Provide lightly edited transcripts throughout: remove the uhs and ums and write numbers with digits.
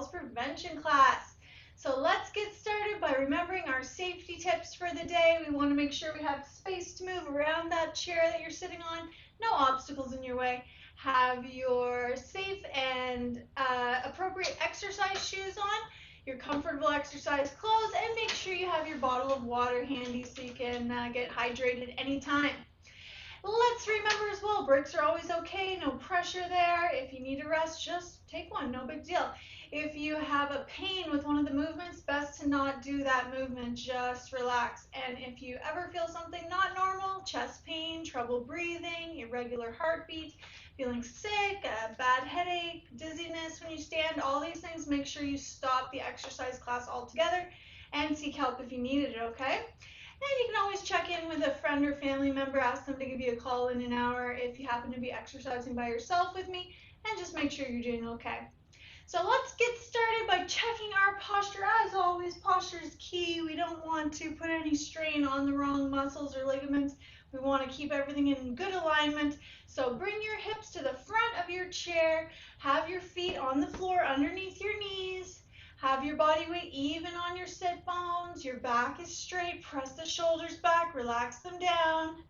falls prevention class. So let's get started by remembering our safety tips for the day. We want to make sure we have space to move around that chair that you're sitting on, no obstacles in your way. Have your safe and appropriate exercise shoes on, your comfortable exercise clothes, and make sure you have your bottle of water handy so you can get hydrated anytime. Let's remember as well, breaks are always okay, no pressure there. If you need a rest, just take one, no big deal. If you have a pain with one of the movements, best to not do that movement, just relax. And if you ever feel something not normal, chest pain, trouble breathing, irregular heartbeat, feeling sick, a bad headache, dizziness when you stand, all these things, make sure you stop the exercise class altogether and seek help if you need it, okay? And you can always check in with a friend or family member, ask them to give you a call in an hour if you happen to be exercising by yourself with me, and just make sure you're doing okay. So let's get started by checking our posture. As always, posture is key. We don't want to put any strain on the wrong muscles or ligaments. We want to keep everything in good alignment. So bring your hips to the front of your chair. Have your feet on the floor underneath your knees. Have your body weight even on your sit bones. Your back is straight. Press the shoulders back. Relax them down.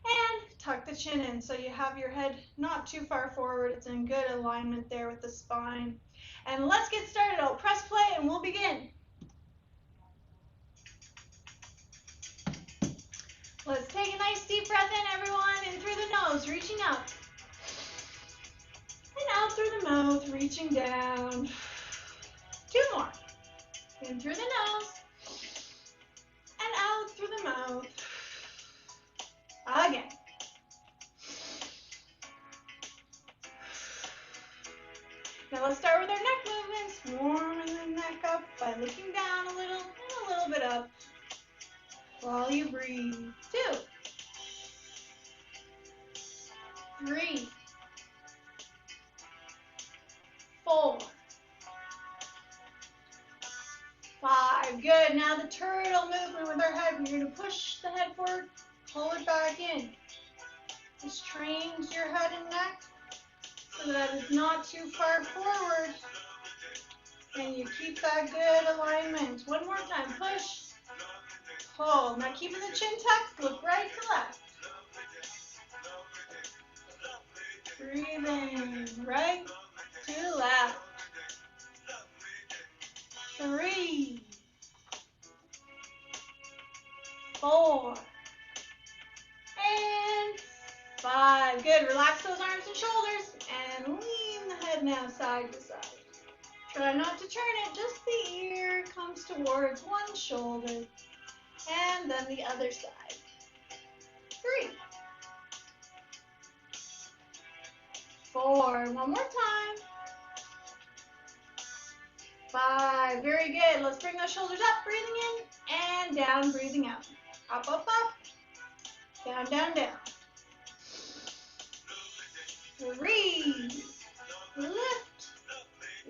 And tuck the chin in so you have your head not too far forward. It's in good alignment there with the spine. And let's get started. I'll press play and we'll begin. Let's take a nice deep breath in, everyone. In through the nose, reaching up. And out through the mouth, reaching down. 2 more. In through the nose. And out through the mouth. Again. Now let's start with our neck movements. Warming the neck up by looking down a little and a little bit up while you breathe. 2, 3, 4, 5. Good. Now the turtle movement with our head. We're going to push the head forward, pull it back in. This trains your head and neck so that it's not too far forward. And you keep that good alignment. One more time. Push, pull. Now keeping the chin tucked, look right to left. Breathe in, right to left. 3, 4, and 5. Good. Relax those arms and shoulders and lean the head now side to side. Try not to turn it, just the ear comes towards one shoulder and then the other side. 3, 4. One more time. 5. Very good. Let's bring those shoulders up, breathing in and down, breathing out. Up, up, up. Down, down, down. 3. Lift.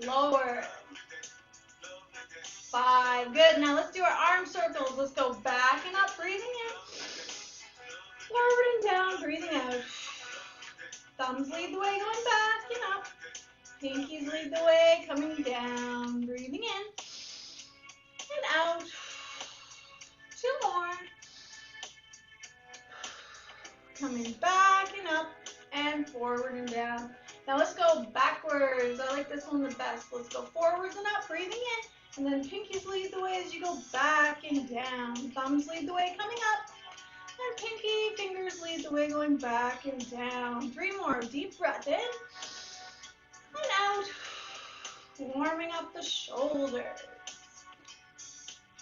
Lower. 5. Good. Now let's do our arm circles. Let's go back and up, breathing in. Forward and down, breathing out. Thumbs lead the way, going back and up. Pinkies lead the way, coming down, breathing in and out. 2 more. Coming back and up and forward and down. Now let's go backwards. I like this one the best. Let's go forwards and up, breathing in, and then pinkies lead the way as you go back and down. Thumbs lead the way, coming up, and pinky fingers lead the way, going back and down. 3 more. Deep breath in. And out, warming up the shoulders.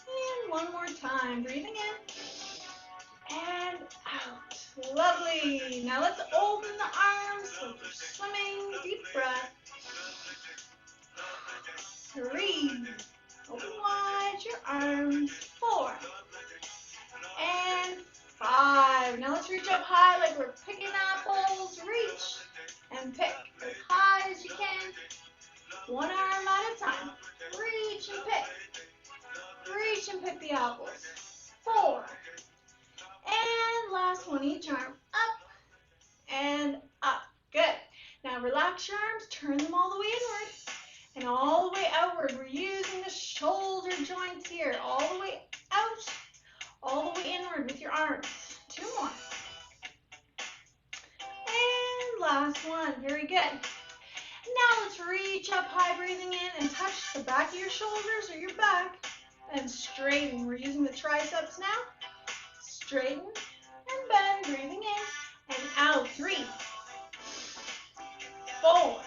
And one more time, breathing in and out. Lovely. Now let's open the arms like you're swimming. Deep breath. 3. Open wide your arms. 4. And 5. Now let's reach up high like we're picking apples. Reach and pick as high as you can. 1 arm at a time. Reach and pick. Reach and pick the apples. 4. And last one, each arm up and up. Good. Now relax your arms, turn them all the way inward, and all the way outward. We're using the shoulder joints here, all the way out, all the way inward with your arms. 2 more. And last one. Very good. Now let's reach up high, breathing in, and touch the back of your shoulders or your back, and straighten. We're using the triceps now. Straighten and bend, breathing in and out. 3, 4.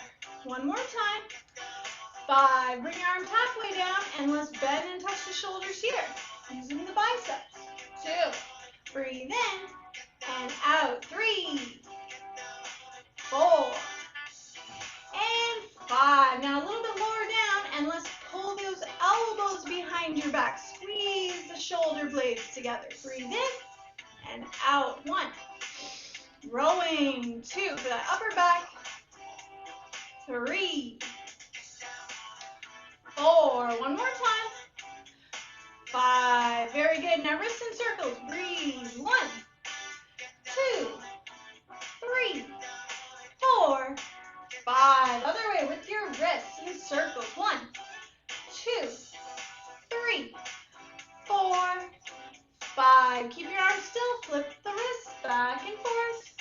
One more time. 5. Bring your arms halfway down, and let's bend and touch the shoulders here, using the biceps. 2. Breathe in and out. 3, 4, and 5. Now a little bit lower down, and let's pull those elbows behind your back. Squeeze the shoulder blades together. Breathe in and out. 1. Rowing. 2 for that upper back. 3, 4. One more time. 5. Very good. Now wrists in circles. Breathe. 1, 2, 3, 4, 5. Other way with your wrists in circles. 1, 2, 3, 4, 5. Keep your arms still. Flip the wrists back and forth.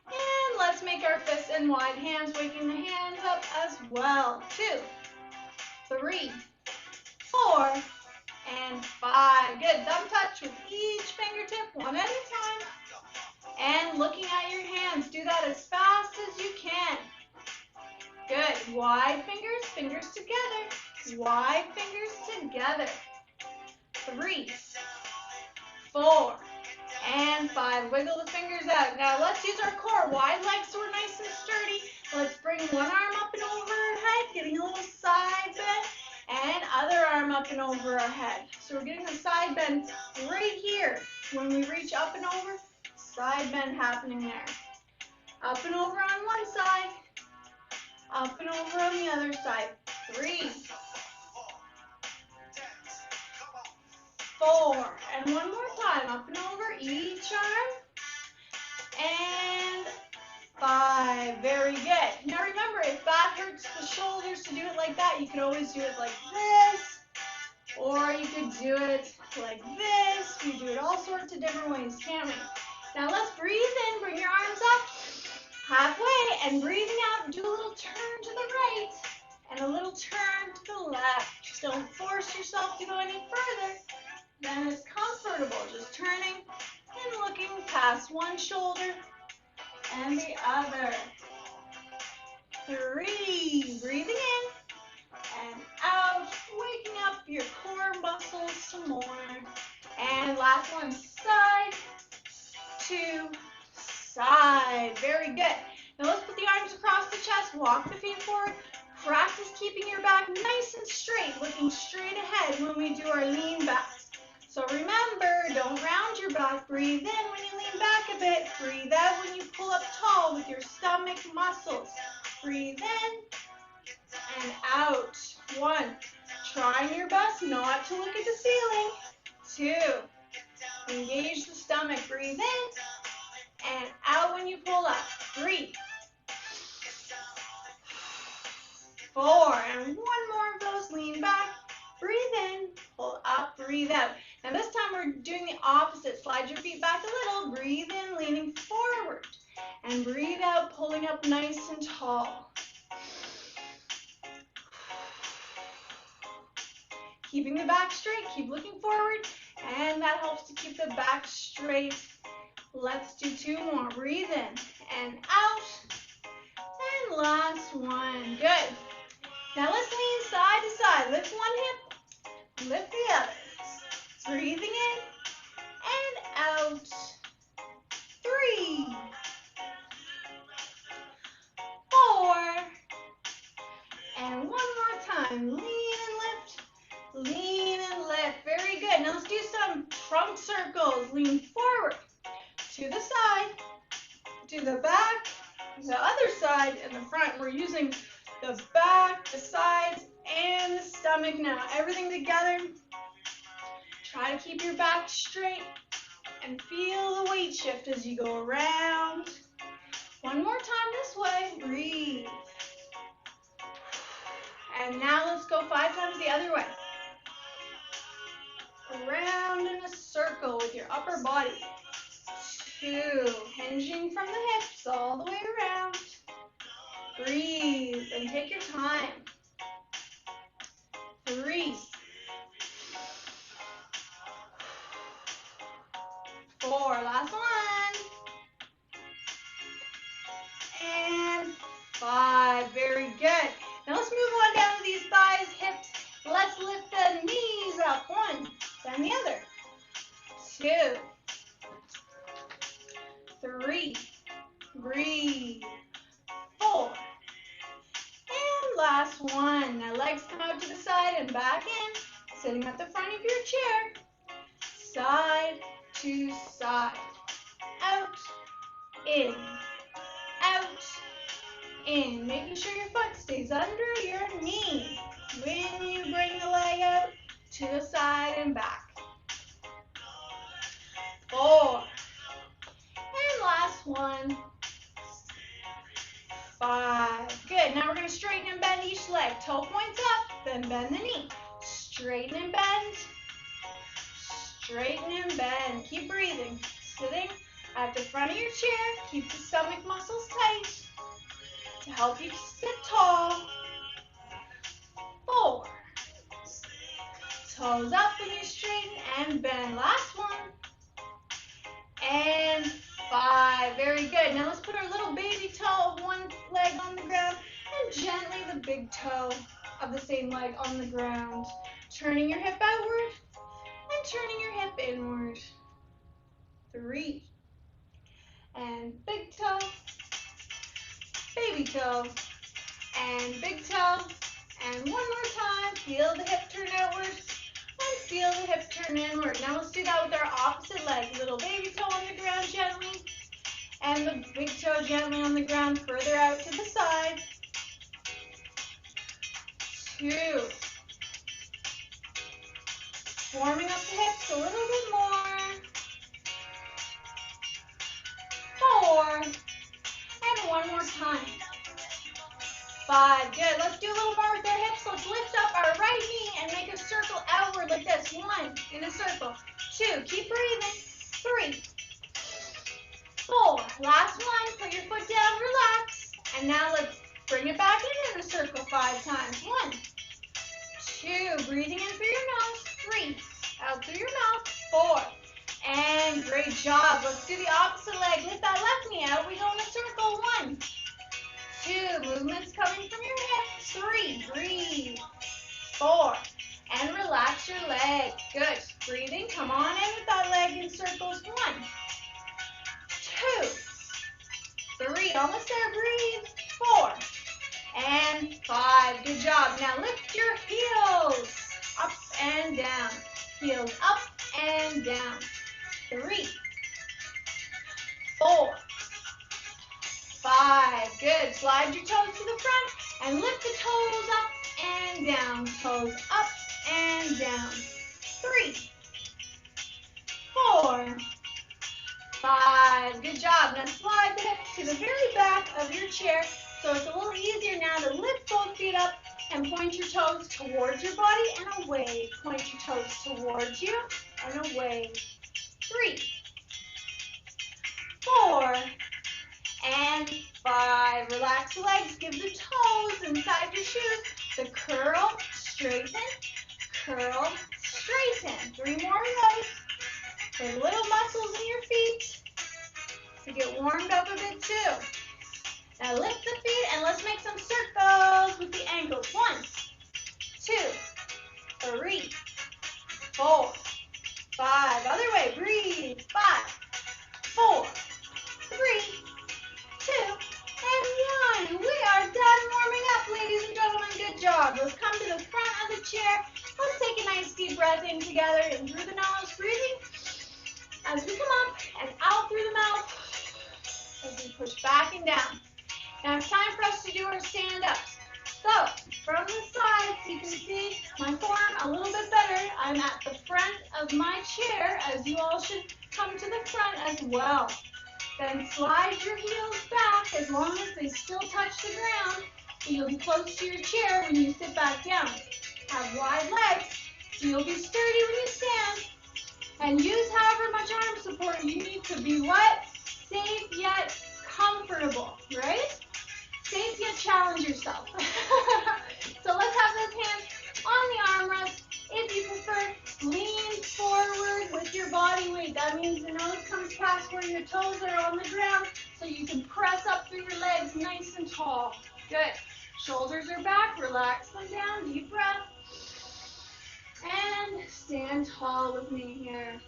And let's make our fists and wide hands, waking the hands up as well. 2, 3, 4, and 5. Good. Thumb touch with each fingertip, one at a time. And looking at your hands, do that as fast as you can. Good. Wide fingers, fingers together. Wide fingers together. 3, 4, and 5. Wiggle the fingers out. Now let's use our core. Wide legs so we're nice and sturdy. Let's bring one arm up and over our head, getting a little side bend, and other arm up and over our head. So we're getting the side bend right here. When we reach up and over, side bend happening there. Up and over on one side, up and over on the other side. 3, 4, and one more time, up and over each arm, and 5. Very good. Now remember, if that hurts the shoulders to do it like that, you can always do it like this, or you could do it like this. We do it all sorts of different ways, can't we? Now let's breathe in, bring your arms up halfway, and breathing out, do a little turn to the right, and a little turn to the left. Just don't force yourself to go any further than is comfortable. Just turning and looking past one shoulder and the other. 3, breathing in and out, waking up your core muscles some more. And last one, side to side. Very good. Now let's put the arms across the chest, walk the feet forward. Practice keeping your back nice and straight, looking straight ahead when we do our lean backs. So remember, don't round your back. Breathe in when you lean back a bit. Breathe out when you pull up tall with your stomach muscles. Breathe in and out. 1, trying your best not to look at the ceiling. 2, engage the stomach. Breathe in and out when you pull up. 3, 4, and one more of those. Lean back. Breathe in, pull up, breathe out. Now this time we're doing the opposite. Slide your feet back a little. Breathe in, leaning forward. And breathe out, pulling up nice and tall. Keeping the back straight, keep looking forward. And that helps to keep the back straight. Let's do 2 more. Breathe in and out. And last one. Good. Now let's lean side to side. Lift one hip, lift the other. Breathing in and out. 3, 4, and one more time. Lean and lift. Very good. Now let's do some trunk circles. Lean forward to the side, to the back, the other side, and the front. We're using the back, the sides, and the stomach now. Everything together. Try to keep your back straight and feel the weight shift as you go around. One more time this way. Breathe. And now let's go 5 times the other way. Around in a circle with your upper body. 2, hinging from the hips all the way around. Breathe and take your time. 3, 4, last one. And 5, very good. Now let's move on down to these thighs, hips. Let's lift the knees up. 1, then the other. 2, 3, breathe. 4, and last one. Now legs come out to the side and back in, sitting at the front of your chair. Side to side. Out, in, out, in. Making sure your foot stays under your knee when you bring the leg out to the side and back. 4, and last one. 5. Good. Now we're going to straighten and bend each leg. Toe points up, then bend the knee. Straighten and bend. Straighten and bend. Keep breathing. Sitting at the front of your chair. Keep the stomach muscles tight to help you sit tall. 4. Toes up when you straighten and bend. Last one. And 5. Very good. Now let's put our little baby toe of one leg on the ground and gently the big toe of the same leg on the ground. Turning your hip outward and turning your hip inward. 3. And big toe, baby toe, and big toe. And one more time. Feel the hip turn outward. And feel the hip turn inward. Now let's do that with our opposite leg. Little baby toe on the ground gently. And the big toe gently on the ground further out to the side. 2. Warming up the hips a little bit more. 4. And one more time. 5. Good. Let's do a little more with our hips. Let's lift up our right knee and make a circle outward like this. 1 in a circle. 2. Keep breathing. 3. 4. Last one. Put your foot down. Relax. And now let's bring it back in a circle 5 times. 1. 2. Breathing in through your nose. 3. Out through your mouth. 4. And great job. Let's do the opposite leg. Lift that left knee out. We go in a circle. 1. 2. Movements coming from your hips. 3. Breathe. 4. And relax your leg. Good. Breathing. Come on in with that leg in circles. 1. 2. 3. Almost there. Breathe. 4. And 5. Good job. Now lift your heels up and down. Heels up and down. 3. 4. 5. Good. Slide your toes to the front and lift the toes up and down. Toes up and down. 3. 4. 5. Good job. Now slide the hips to the very back of your chair so it's a little easier now to lift both feet up and point your toes towards your body and away. Point your toes towards you and away. 3. 4. And 5. Relax the legs. Give the toes inside your shoes the curl, straighten, curl, straighten. 3 more of those. The little muscles in your feet to get warmed up a bit too. Now lift the feet and let's make some circles with the ankles. 1, 2, 3, 4, 5. Other way. Breathe. 5, 4, 3, 2, and 1. We are done warming up, ladies and gentlemen. Good job. Let's come to the front of the chair. Let's take a nice deep breath in together and through the nose, breathing as we come up and out through the mouth as we push back and down. Now it's time for us to do our stand-ups. So, from the sides, you can see my form a little bit better. I'm at the front of my chair, as you all should come to the front as well. Then slide your heels back as long as they still touch the ground. So you'll be close to your chair when you sit back down. Have wide legs, so you'll be sturdy when you stand. And use however much arm support you need to be what? Safe yet comfortable, right? Safe yet challenge yourself. So let's have those hands on the armrest. If you prefer, lean forward with your body weight. That means the nose comes past where your toes are on the ground, so you can press up through your legs nice and tall. Good. Shoulders are back. Relax them down. Deep breath. And stand tall with me here.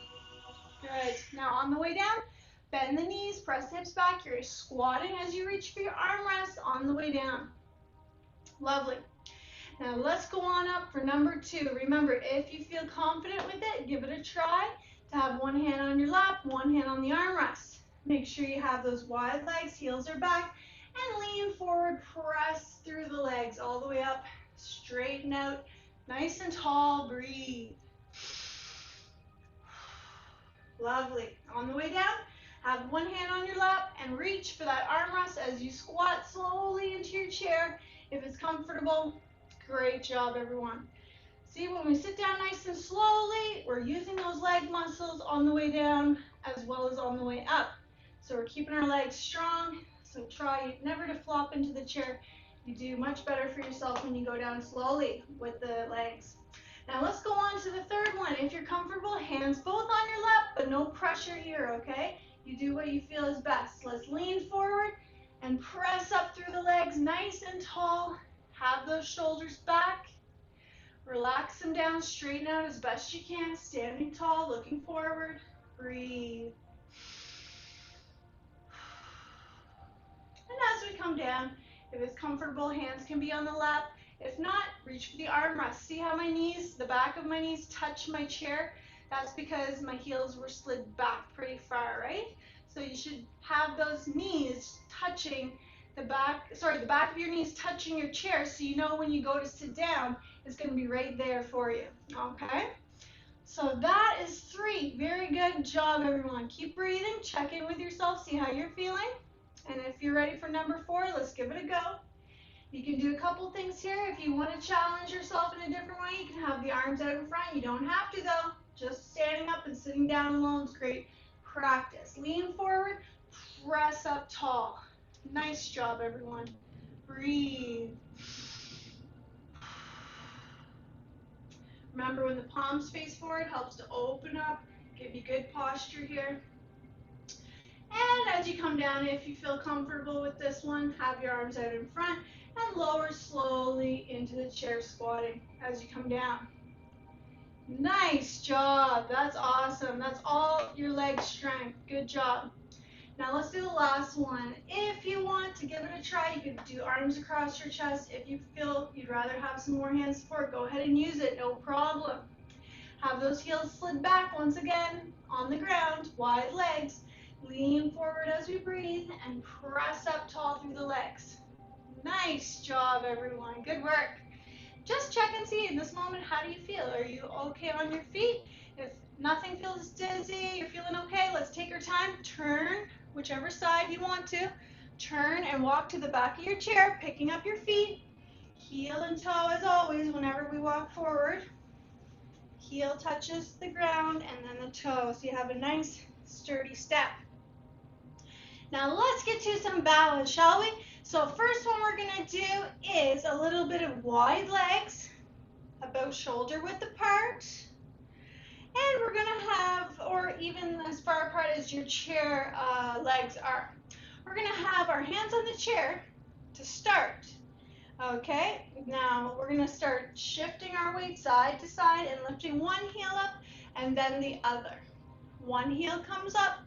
Good. Now on the way down, bend the knees, press the hips back. You're squatting as you reach for your armrest on the way down. Lovely. Now let's go on up for number 2. Remember, if you feel confident with it, give it a try to have one hand on your lap, one hand on the armrest. Make sure you have those wide legs, heels are back, and lean forward, press through the legs all the way up, straighten out, nice and tall, breathe. Lovely. On the way down, have one hand on your lap and reach for that armrest as you squat slowly into your chair. If it's comfortable, great job, everyone. See, when we sit down nice and slowly, we're using those leg muscles on the way down as well as on the way up. So we're keeping our legs strong. So try never to flop into the chair. You do much better for yourself when you go down slowly with the legs. Now let's go on to the third one. If you're comfortable, hands both on your lap, but no pressure here, okay? You do what you feel is best. Let's lean forward and press up through the legs nice and tall. Have those shoulders back. Relax them down, straighten out as best you can, standing tall, looking forward. Breathe. And as we come down, if it's comfortable, hands can be on the lap. If not, reach for the armrest. See how my knees, the back of my knees touch my chair? That's because my heels were slid back pretty far, right? So you should have those knees touching the back of your knees touching your chair, so you know when you go to sit down, it's going to be right there for you, okay? So that is 3. Very good job, everyone. Keep breathing, check in with yourself, see how you're feeling. And if you're ready for number 4, let's give it a go. You can do a couple things here. If you want to challenge yourself in a different way, you can have the arms out in front. You don't have to, though. Just standing up and sitting down alone is great practice. Lean forward, press up tall. Nice job, everyone. Breathe. Remember, when the palms face forward, helps to open up, give you good posture here. And as you come down, if you feel comfortable with this one, have your arms out in front and lower slowly into the chair, squatting as you come down. Nice job. That's awesome. That's all your leg strength. Good job. Now let's do the last one. If you want to give it a try, you can do arms across your chest. If you feel you'd rather have some more hand support, go ahead and use it, no problem. Have those heels slid back once again on the ground, wide legs. Lean forward as we breathe and press up tall through the legs. Nice job, everyone. Good work. Just check and see in this moment, how do you feel? Are you okay on your feet? If nothing feels dizzy, you're feeling okay, let's take our time. Turn whichever side you want to. Turn and walk to the back of your chair, picking up your feet. Heel and toe as always whenever we walk forward. Heel touches the ground and then the toe, so you have a nice sturdy step. Now let's get to some balance, shall we? So first one we're going to do is a little bit of wide legs, about shoulder width apart. And we're going to have, or even as far apart as your chair legs are. We're going to have our hands on the chair to start. Okay, now we're going to start shifting our weight side to side and lifting one heel up and then the other. One heel comes up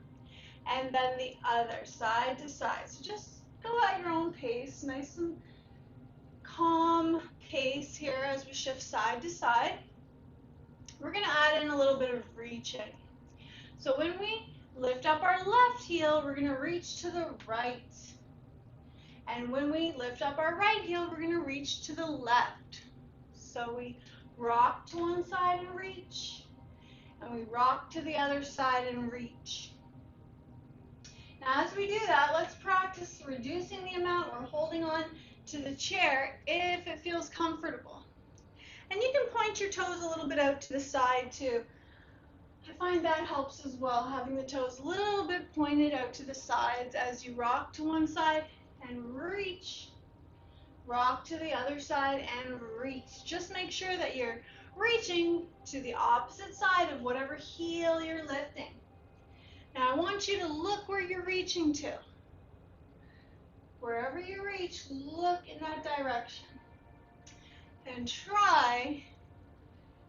and then the other, side to side. So just go at your own pace, nice and calm pace here as we shift side to side. We're going to add in a little bit of reaching. So when we lift up our left heel, we're going to reach to the right. And when we lift up our right heel, we're going to reach to the left. So we rock to one side and reach, and we rock to the other side and reach. Now as we do that, let's practice reducing the amount we're holding on to the chair if it feels comfortable. And you can point your toes a little bit out to the side too. I find that helps as well, having the toes a little bit pointed out to the sides as you rock to one side and reach. Rock to the other side and reach. Just make sure that you're reaching to the opposite side of whatever heel you're lifting. Now I want you to look where you're reaching to. Wherever you reach, look in that direction. And try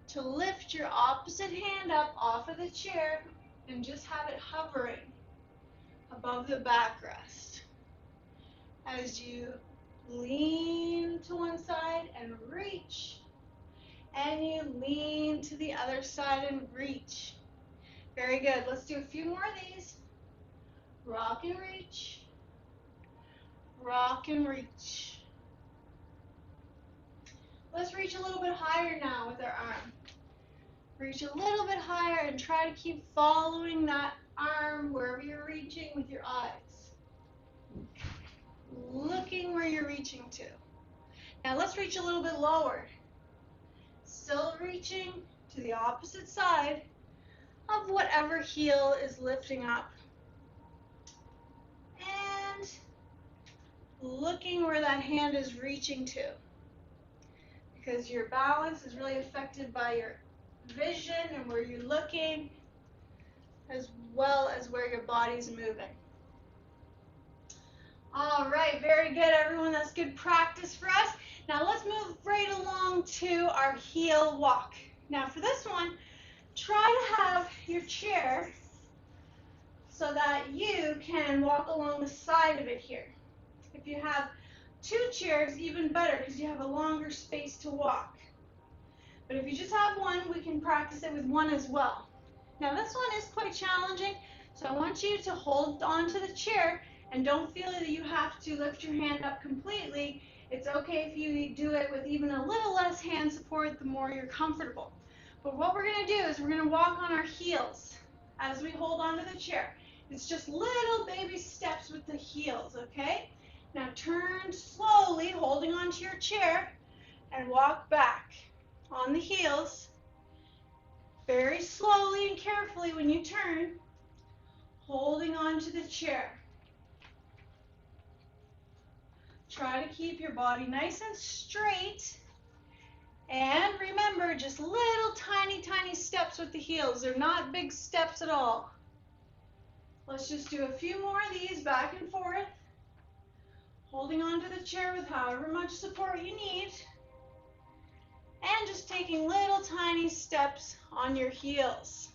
to lift your opposite hand up off of the chair and just have it hovering above the backrest. As you lean to one side and reach, and you lean to the other side and reach. Very good. Let's do a few more of these. Rock and reach. Rock and reach. Let's reach a little bit higher now with our arm. Reach a little bit higher and try to keep following that arm wherever you're reaching with your eyes. Looking where you're reaching to. Now let's reach a little bit lower. Still reaching to the opposite side of whatever heel is lifting up. And looking where that hand is reaching to. Because your balance is really affected by your vision and where you're looking, as well as where your body's moving. All right, very good, everyone. That's good practice for us. Now let's move right along to our heel walk. Now for this one, try to have your chair so that you can walk along the side of it here. If you have two chairs, even better, because you have a longer space to walk. But if you just have one, we can practice it with one as well. Now this one is quite challenging, so I want you to hold on to the chair and don't feel that you have to lift your hand up completely. It's okay if you do it with even a little less hand support, the more you're comfortable. But what we're going to do is we're going to walk on our heels as we hold on to the chair. It's just little baby steps with the heels, okay? Now turn slowly, holding onto your chair, and walk back on the heels. Very slowly and carefully when you turn, holding onto the chair. Try to keep your body nice and straight. And remember, just little tiny steps with the heels. They're not big steps at all. Let's just do a few more of these back and forth. Holding onto the chair with however much support you need. And just taking little tiny steps on your heels.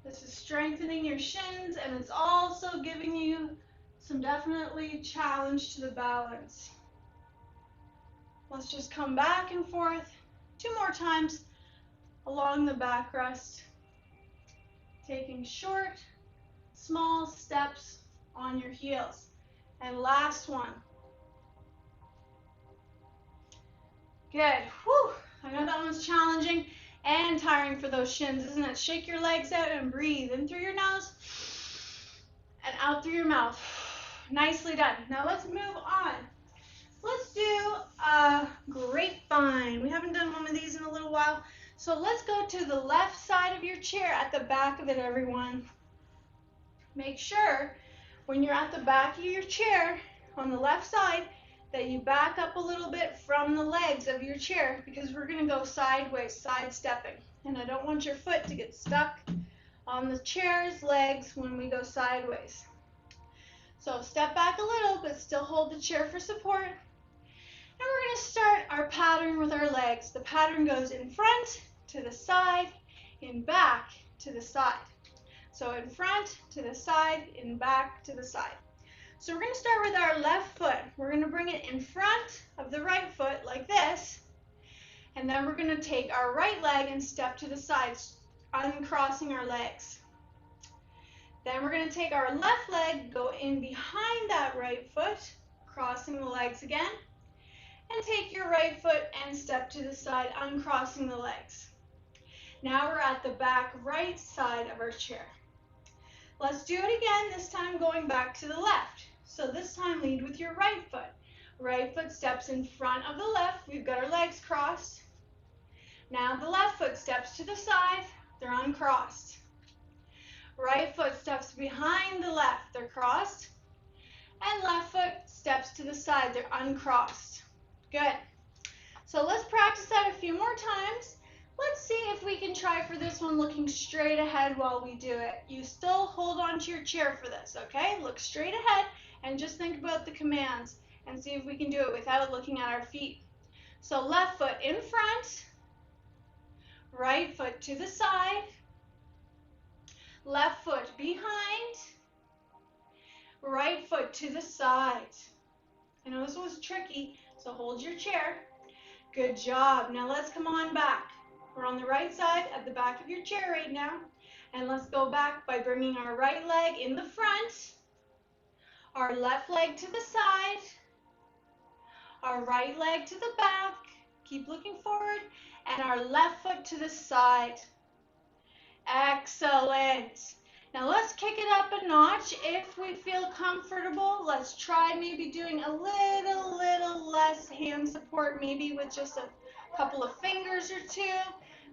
This is strengthening your shins, and it's also giving you some definitely challenge to the balance. Let's just come back and forth 2 more times along the backrest. Taking short, small steps on your heels. And last one. Good. Whew. I know that one's challenging and tiring for those shins, isn't it? Shake your legs out and breathe in through your nose and out through your mouth. Nicely done. Now let's move on. Let's do a grapevine. We haven't done one of these in a little while. So let's go to the left side of your chair, at the back of it, everyone. Make sure when you're at the back of your chair on the left side that you back up a little bit from the legs of your chair, because we're going to go sideways, sidestepping. And I don't want your foot to get stuck on the chair's legs when we go sideways. So step back a little, but still hold the chair for support. And we're going to start our pattern with our legs. The pattern goes in front, to the side, in back, to the side. So in front, to the side, in back, to the side. So we're going to start with our left foot. We're going to bring it in front of the right foot like this. And then we're going to take our right leg and step to the side, uncrossing our legs. Then we're going to take our left leg, go in behind that right foot, crossing the legs again. And take your right foot and step to the side, uncrossing the legs. Now we're at the back right side of our chair. Let's do it again, this time going back to the left. So this time lead with your right foot. Right foot steps in front of the left. We've got our legs crossed. Now the left foot steps to the side. They're uncrossed. Right foot steps behind the left. They're crossed. And left foot steps to the side. They're uncrossed. Good. So let's practice that a few more times. Let's see if we can try for this one looking straight ahead while we do it. You still hold on to your chair for this, okay? Look straight ahead and just think about the commands and see if we can do it without looking at our feet. So left foot in front, right foot to the side, left foot behind, right foot to the side. I know this was tricky, so hold your chair. Good job. Now let's come on back. We're on the right side at the back of your chair right now. And let's go back by bringing our right leg in the front, our left leg to the side, our right leg to the back. Keep looking forward. And our left foot to the side. Excellent. Now let's kick it up a notch. If we feel comfortable, let's try maybe doing a little less hand support, maybe with just a couple of fingers or two.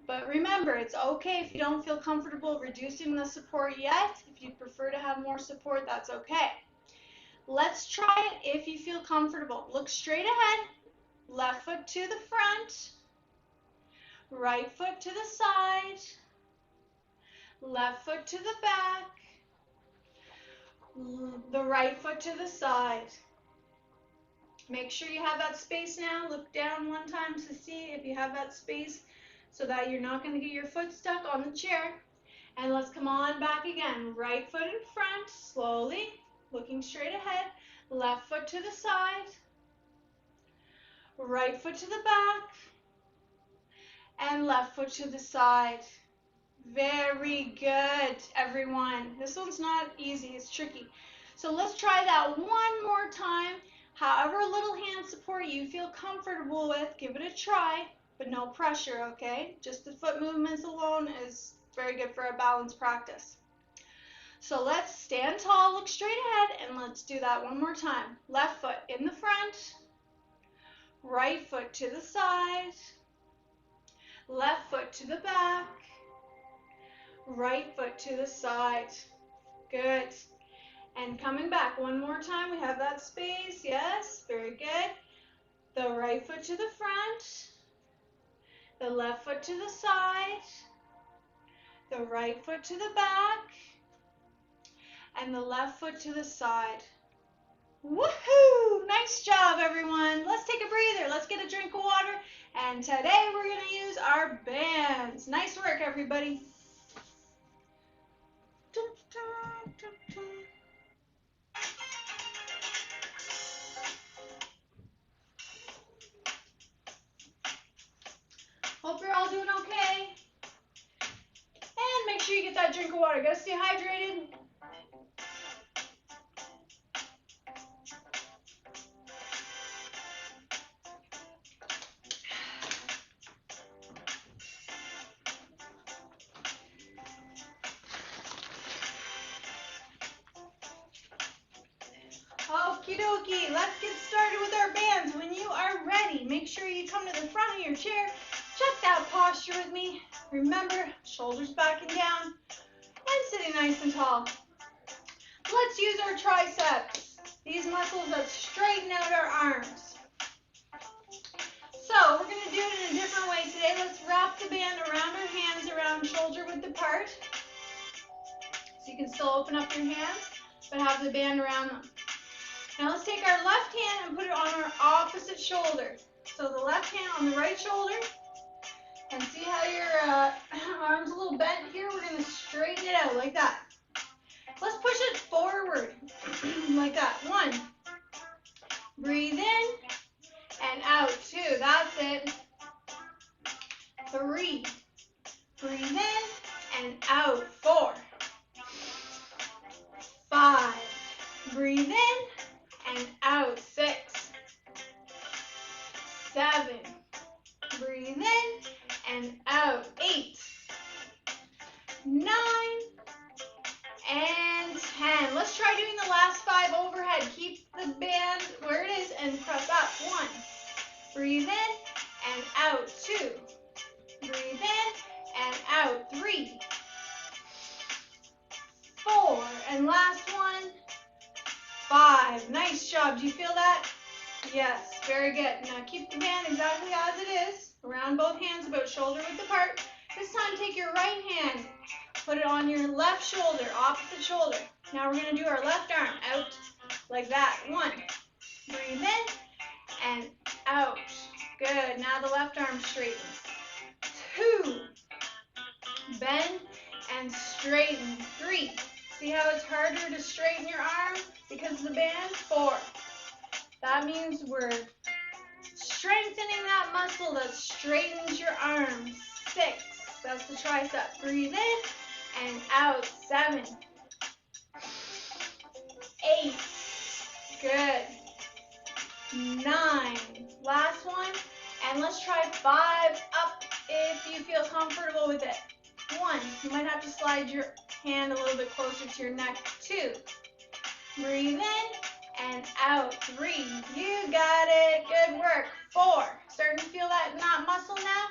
But remember, it's okay if you don't feel comfortable reducing the support yet. If you prefer to have more support, that's okay. Let's try it if you feel comfortable. Look straight ahead. Left foot to the front. Right foot to the side. Left foot to the back. The right foot to the side. Make sure you have that space now. Look down one time to see if you have that space so that you're not going to get your foot stuck on the chair. And let's come on back again. Right foot in front, slowly, looking straight ahead. Left foot to the side. Right foot to the back. And left foot to the side. Very good, everyone. This one's not easy, it's tricky. So let's try that one more time. However little hand support you feel comfortable with, give it a try, but no pressure, okay? Just the foot movements alone is very good for a balance practice. So let's stand tall, look straight ahead, and let's do that one more time. Left foot in the front, right foot to the side, left foot to the back, right foot to the side. Good. And coming back one more time. We have that space. Yes, very good. The right foot to the front. The left foot to the side. The right foot to the back. And the left foot to the side. Woohoo! Nice job, everyone. Let's take a breather. Let's get a drink of water. And today we're going to use our bands. Nice work, everybody. Hope you're all doing okay. And make sure you get that drink of water. Gotta stay hydrated. Okie dokie, let's get started with our bands. When you are ready, make sure you come to the front of your chair. Check that posture with me. Remember, shoulders back and down, and sitting nice and tall. Let's use our triceps, these muscles that straighten out our arms. So we're going to do it in a different way today. Let's wrap the band around our hands, around shoulder width apart. So you can still open up your hands, but have the band around them. Now let's take our left hand and put it on our opposite shoulder. So the left hand on the right shoulder. And see how your arm's a little bent here? We're going to straighten it out like that. Let's push it forward like that. 1. Breathe in and out. 2. That's it. 3. Breathe in and out. 4. 5. Breathe in and out. 6. 7. Breathe in and out. 8. 9. And 10. Let's try doing the last 5 overhead. Keep the band where it is and press up. 1. Breathe in and out. 2. Breathe in and out. 3. 4. And last one. 5. Nice job. Do you feel that? Yes, very good. Now keep the band exactly as it is. Around both hands, about shoulder width apart. This time take your right hand, put it on your left shoulder, opposite shoulder. Now we're going to do our left arm out like that. 1. Breathe in and out. Good. Now the left arm straightens. 2. Bend and straighten. 3. See how it's harder to straighten your arm because of the band? 4. That means we're strengthening that muscle that straightens your arm. 6. That's the tricep. Breathe in and out. 7. 8. Good. 9. Last one. And let's try 5 up if you feel comfortable with it. 1. You might have to slide your hand a little bit closer to your neck. 2. Breathe in and out. 3. You got it. Good work. 4. Starting to feel that muscle now?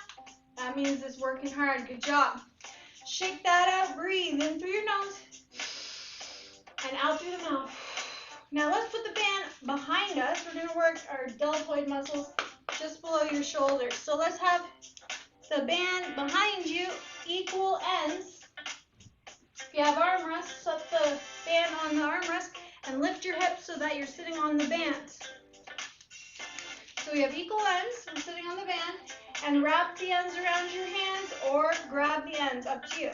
That means it's working hard. Good job. Shake that out. Breathe in through your nose and out through the mouth. Now let's put the band behind us. We're going to work our deltoid muscles just below your shoulders. So let's have the band behind you, equal ends. If you have armrests, set the band on the armrest and lift your hips so that you're sitting on the band. So we have equal ends. I'm sitting on the band. And wrap the ends around your hands or grab the ends, up to you.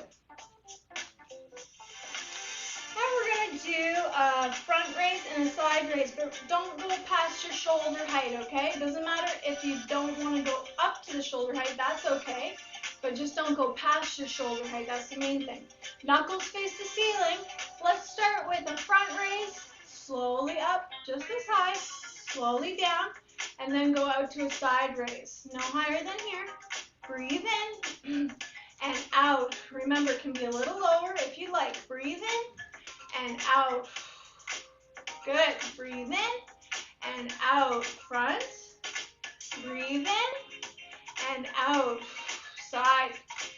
Now we're going to do a front raise and a side raise, but don't go past your shoulder height, okay? It doesn't matter if you don't want to go up to the shoulder height, that's okay. But just don't go past your shoulder height, that's the main thing. Knuckles face the ceiling. Let's start with a front raise, slowly up, just as high, slowly down. And then go out to a side raise. No higher than here. Breathe in and out. Remember, it can be a little lower if you like. Breathe in and out. Good. Breathe in and out. Front. Breathe in and out. Side.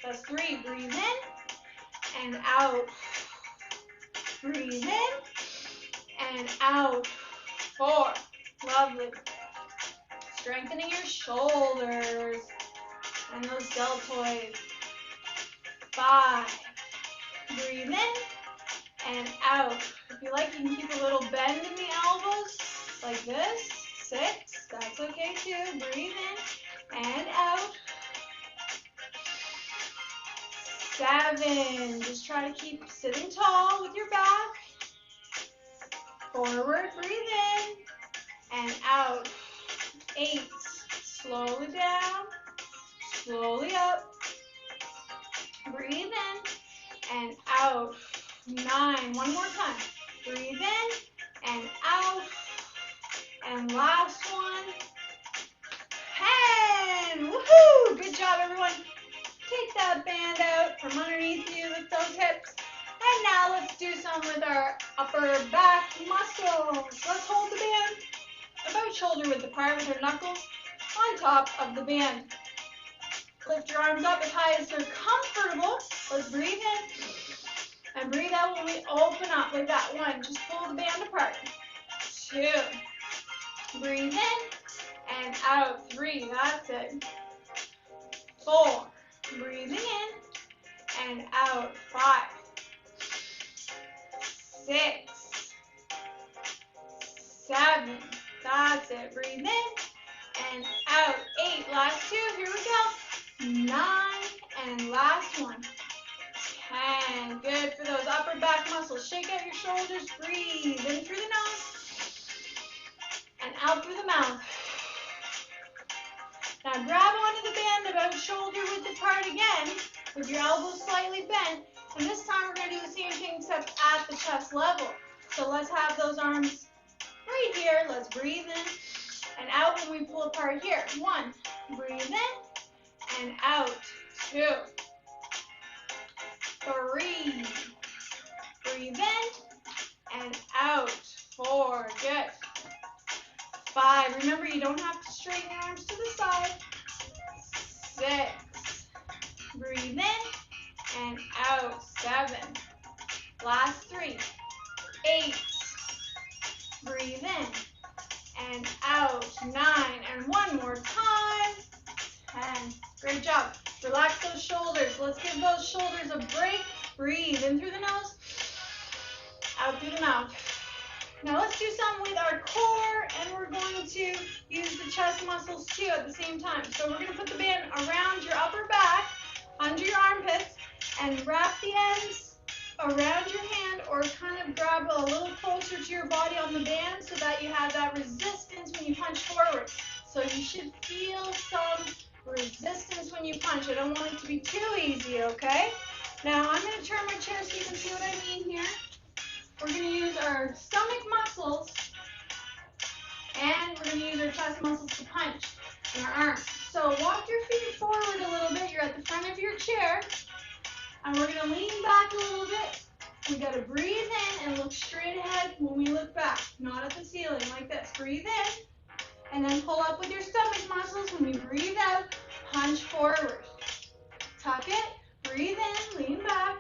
That's 3. Breathe in and out. Breathe in and out. 4. Lovely. Strengthening your shoulders and those deltoids. 5. Breathe in and out. If you like, you can keep a little bend in the elbows like this. 6. That's okay too. Breathe in and out. 7. Just try to keep sitting tall with your back. Forward. Breathe in and out. 8. Slowly down, slowly up. Breathe in and out. 9. One more time. Breathe in and out. And last one. 10. Woohoo! Good job, everyone. Take that band out from underneath you with those hips. And now let's do some with our upper back muscles. Let's hold the band about shoulder width apart with our knuckles on top of the band. Lift your arms up as high as they're comfortable. Let's breathe in and breathe out when we open up like that. 1. Just pull the band apart. 2. Breathe in and out. 3. That's it. 4. Breathing in and out. 5. 6. 7. That's it. Breathe in and out. 8. Last 2. Here we go. 9. And last one. 10. Good for those upper back muscles. Shake out your shoulders. Breathe in through the nose and out through the mouth. Now grab onto the band about shoulder width apart again with your elbows slightly bent. And this time we're going to do the same thing except at the chest level. So let's have those arms right here. Let's breathe in and out when we pull apart here. 1. Breathe in and out. 2. 3. Breathe in and out. 4. Good. 5. Remember, you don't have to straighten your arms to the side. 6. Breathe in and out. 7. Last 3. 8. Breathe in and out. 9. And one more time. 10. Great job. Relax those shoulders. Let's give those shoulders a break. Breathe in through the nose, out through the mouth. Now let's do some with our core, and we're going to use the chest muscles too at the same time. So we're going to put the band around your upper back, under your armpits, and wrap the ends around your hand, or kind of grab a little closer to your body on the band so that you have that resistance when you punch forward. So you should feel some resistance when you punch. I don't want it to be too easy, okay? Now I'm going to turn my chair so you can see what I mean here. We're going to use our stomach muscles, and we're going to use our chest muscles to punch in our arms. So walk your feet forward a little bit. You're at the front of your chair, and we're going to lean back a little bit. We got to breathe in and look straight ahead when we look back, not at the ceiling like this. Breathe in, and then pull up with your stomach muscles. When you breathe out, punch forward. Tuck it, breathe in, lean back,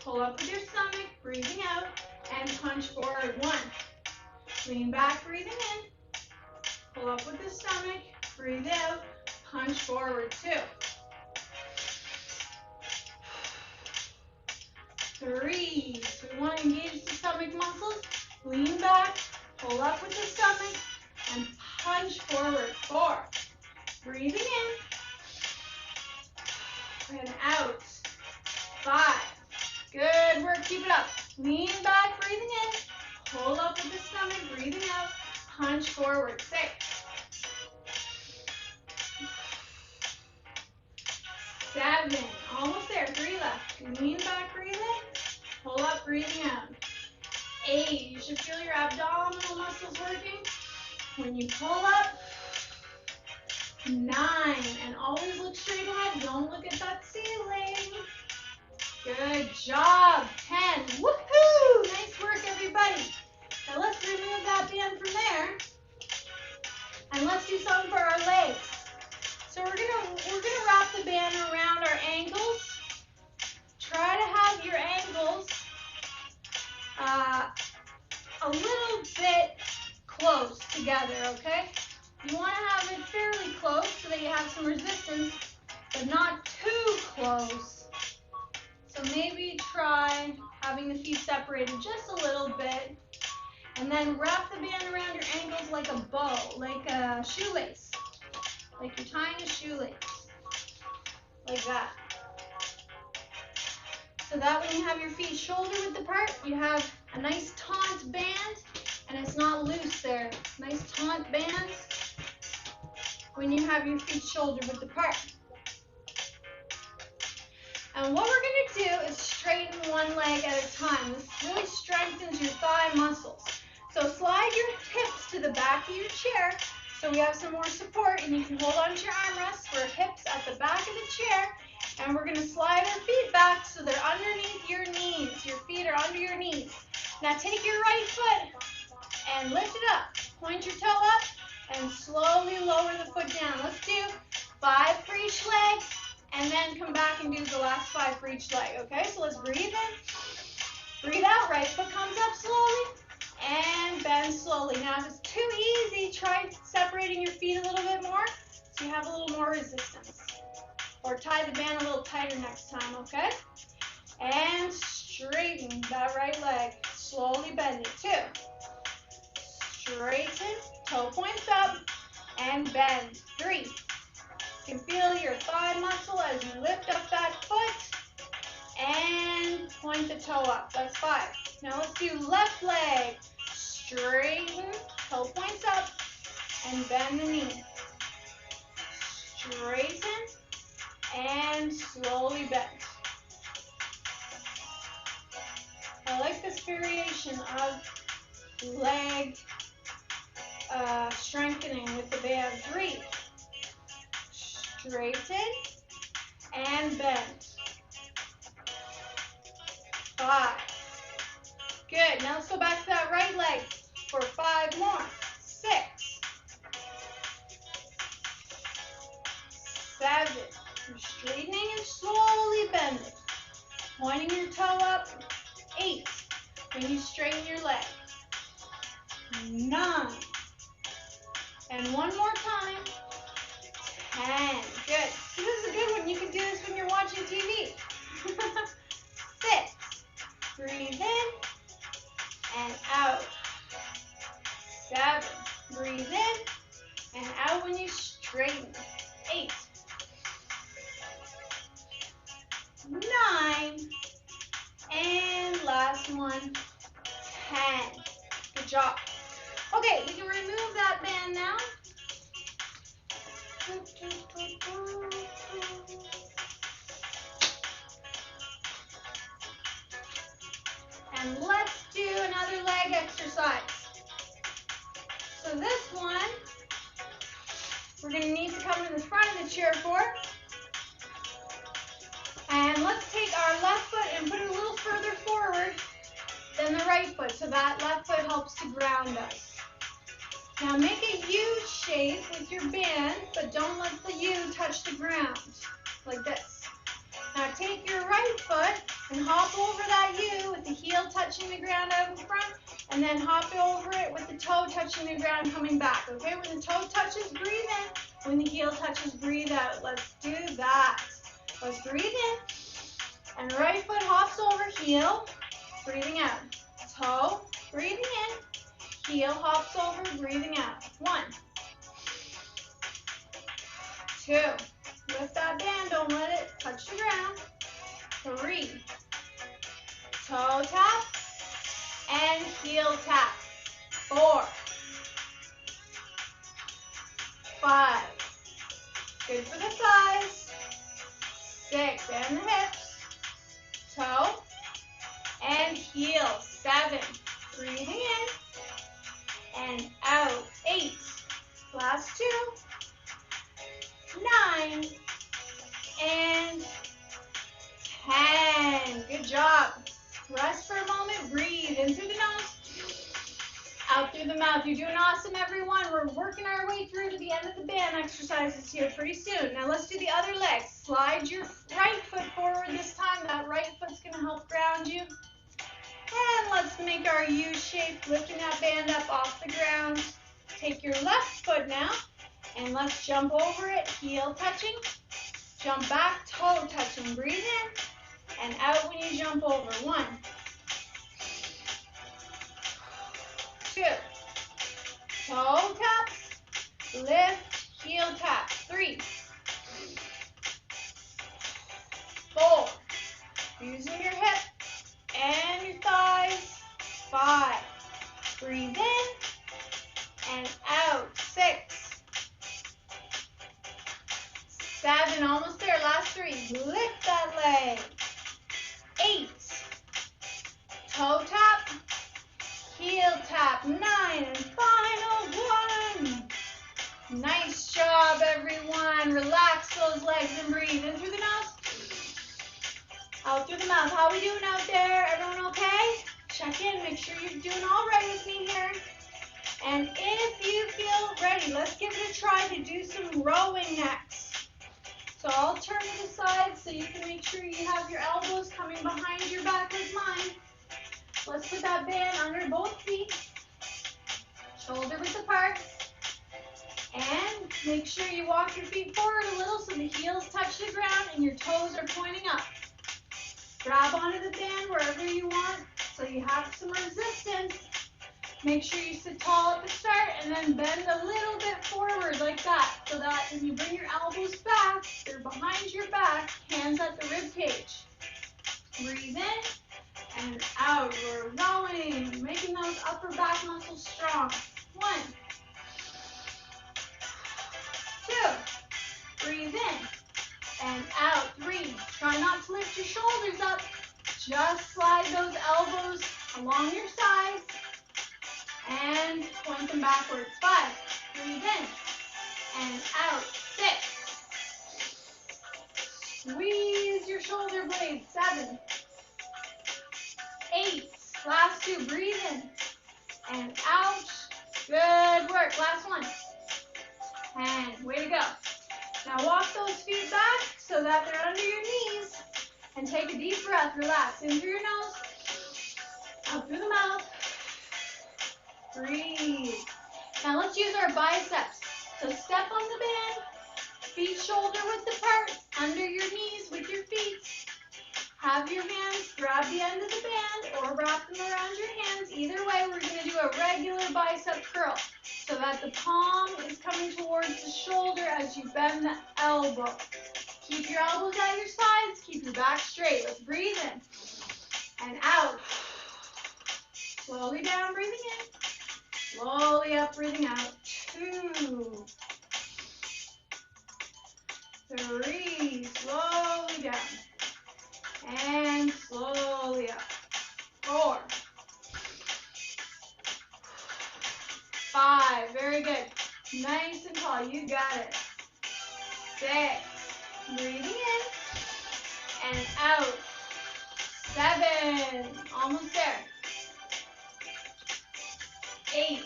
pull up with your stomach, breathing out, and punch forward. 1. Lean back, breathing in, pull up with the stomach, breathe out, punch forward. 2. 3. So we want to engage the stomach muscles. Lean back, pull up with the stomach, and punch forward. 4. Breathing in and out. 5. Good work. Keep it up. Lean back, breathing in. Pull up with the stomach, breathing out. Punch forward. 6. 7. Almost there. 3 left. Lean back, breathe in. Pull up, breathing out. 8. You should feel your abdominal muscles working when you pull up. 9. And always look straight ahead. Don't look at that ceiling. Good job. 10. Woohoo! Nice work, everybody. Now let's remove that band from there. And let's do something for our legs. So we're gonna wrap the band around our ankles. Try to have your ankles a little bit close together, okay? You want to have it fairly close so that you have some resistance, but not too close. So maybe try having the feet separated just a little bit, and then wrap the band around your ankles like a bow, like a shoelace, like you're tying a shoelace, like that. So that when you have your feet shoulder width apart, you have a nice taut band, and it's not loose there. Nice taut bands when you have your feet shoulder width apart. And what we're going to do is straighten one leg at a time. This really strengthens your thigh muscles. So slide your hips to the back of your chair so we have some more support, and you can hold on to your armrests for hips at the back of the chair. And we're going to slide our feet back so they're underneath your knees. Your feet are under your knees. Now take your right foot and lift it up. Point your toe up and slowly lower the foot down. Let's do 5 for each leg, and then come back and do the last 5 for each leg, okay? So let's breathe in, breathe out. Right foot comes up slowly, and bend slowly. Now if it's too easy, try separating your feet a little bit more so you have a little more resistance. Or tie the band a little tighter next time, okay? And straighten that right leg. Slowly bend it. 2. Straighten, toe points up, and bend. 3. You can feel your thigh muscle as you lift up that foot and point the toe up. That's 5. Now let's do left leg. Straighten, toe points up, and bend the knee. Straighten and slowly bend. I like this variation of leg strengthening with the band. 3. Straighten and bend. 5. Good. Now let's go back to that right leg for 5 more. 6. 7. You're straightening and slowly bending. Pointing your toe up. 8. When you straighten your leg. 9. And one more time. 10. Good. So this is a good one. You can do this when you're watching TV. 6. Breathe in and out. 7. Breathe in and out when you straighten. 8. 9. And last one. 10. Good job. Okay, we can remove that band now. And let's do another leg exercise. So this one, we're going to need to come to the front of the chair for. And let's take our left foot and put it a little further forward than the right foot, so that left foot helps to ground us. Now make a U shape with your band, but don't let the U touch the ground, like this. Now take your right foot and hop over that U with the heel touching the ground out in front, and then hop over it with the toe touching the ground coming back. Okay, when the toe touches, breathe in. When the heel touches, breathe out. Let's do that. Let's breathe in. And right foot hops over heel, breathing out. Toe, breathing in. Heel hops over, breathing out. 1. 2. Lift that band, don't let it touch the ground. 3. Toe tap and heel tap. 4. 5. Good for the thighs. 6. And the hips. Toe and heel. 7. Breathing in and out. 8. Last 2. 9 and 10. Good job. Rest for a moment. Breathe in through the nose, out through the mouth. You're doing awesome, everyone. We're working our way through to the end of the band exercises here pretty soon. Now let's do the other leg. Slide your right foot forward this time. That right foot's going to help ground you. And let's make our U shape, lifting that band up off the ground. Take your left foot now, and let's jump over it, heel touching. Jump back, toe touching. Breathe in and out when you jump over. 1. 2. Toe tap, lift, heel tap. 3. 4. Using your hip and your thighs. 5. Breathe in and out. 6. 7. Almost there. Last 3. Lift that leg. 8. Toe tap. Heel tap. 9. And final 1. Nice job, everyone. Relax those legs and breathe in through the nose, out through the mouth. How are we doing out there? Everyone okay? Check in. Make sure you're doing all right with me here. And if you feel ready, let's give it a try to do some rowing next. So I'll turn to the side so you can make sure you have your elbows coming behind your back like mine. Let's put that band under both feet, shoulder width apart, and make sure you walk your feet forward a little so the heels touch the ground and your toes are pointing up. Grab onto the band wherever you want so you have some resistance. Make sure you sit tall at the start and then bend a little bit forward like that so that when you bring your elbows back, they're behind your back, hands at the rib cage. Breathe in and out. We're rowing, making those upper back muscles strong. 1. 2. Breathe in and out. 3. Try not to lift your shoulders up. Just slide those elbows along your sides and point them backwards. 5. Breathe in and out. 6. Squeeze your shoulder blades. 7. 8. Last 2. Breathe in and out. Good work. Last 1. 10. Way to go. Now walk those feet back so that they're under your knees. And take a deep breath. Relax in through your nose, out through the mouth. Breathe. Now let's use our biceps. So step on the band, feet shoulder width apart, under your knees with your feet. Have your hands grab the end of the band or wrap them around your hands. Either way, we're going to do a regular bicep curl so that the palm is coming towards the shoulder as you bend the elbow. Keep your elbows at your sides. Keep your back straight. Let's breathe in and out. Slowly down, breathing in. Slowly up, breathing out. 2, 3, slowly down. And slowly up. 4, 5, very good. Nice and tall, you got it. 6, breathing in and out. 7, almost there. 8,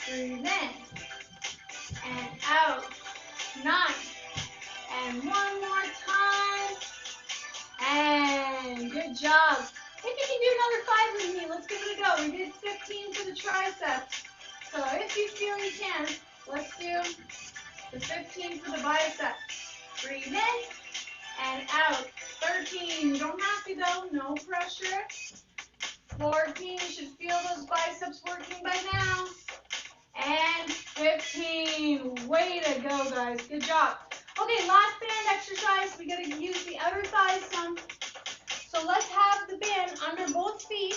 breathe in and out. 9, and one more time. And good job. If you can do another 5 with me, let's give it a go. We did 15 for the triceps. So if you feel you can, let's do the 15 for the biceps. Breathe in and out. 13, you don't have to go, no pressure. 14, you should feel those biceps working by now. And 15, way to go guys, good job. Okay, last band exercise, we gotta use the outer thighs some. So let's have the band under both feet.